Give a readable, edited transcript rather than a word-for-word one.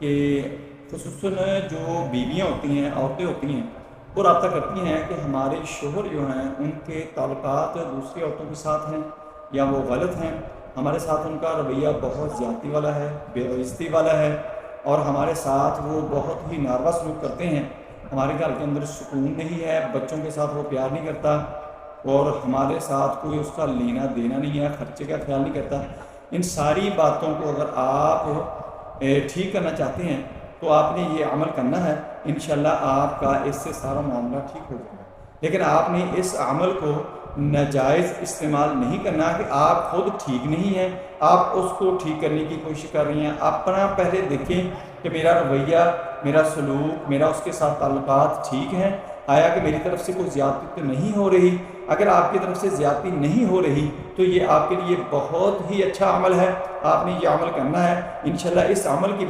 کہ خصوصاً جو بیویاں ہوتی ہیں، عورتیں ہوتی ہیں، وہ رابطہ کرتی ہیں کہ ہمارے شوہر جو ہیں ان کے تعلقات دوسری عورتوں کے ساتھ ہیں یا وہ غلط ہیں، ہمارے ساتھ ان کا رویہ بہت زیادتی والا ہے، بے عزتی والا ہے، اور ہمارے ساتھ وہ بہت ہی ناروا سلوک کرتے ہیں، ہمارے گھر کے اندر سکون نہیں ہے، بچوں کے ساتھ وہ پیار نہیں کرتا، اور ہمارے ساتھ کوئی اس کا لینا دینا نہیں ہے، خرچے کا خیال نہیں کرتا۔ ان ساری باتوں کو اگر آپ ٹھیک کرنا چاہتے ہیں تو آپ نے یہ عمل کرنا ہے، انشاءاللہ آپ کا اس سے سارا معاملہ ٹھیک ہو جائے گا۔ لیکن آپ نے اس عمل کو ناجائز استعمال نہیں کرنا کہ آپ خود ٹھیک نہیں ہیں، آپ اس کو ٹھیک کرنے کی کوشش کر رہی ہیں۔ اپنا پہلے دیکھیں کہ میرا رویہ، میرا سلوک، میرا اس کے ساتھ تعلقات ٹھیک ہیں، آیا کہ میری طرف سے کوئی زیادتی تو نہیں ہو رہی؟ اگر آپ کی طرف سے زیادتی نہیں ہو رہی تو یہ آپ کے لیے بہت ہی اچھا عمل ہے، آپ نے یہ عمل کرنا ہے۔ انشاءاللہ اس عمل کی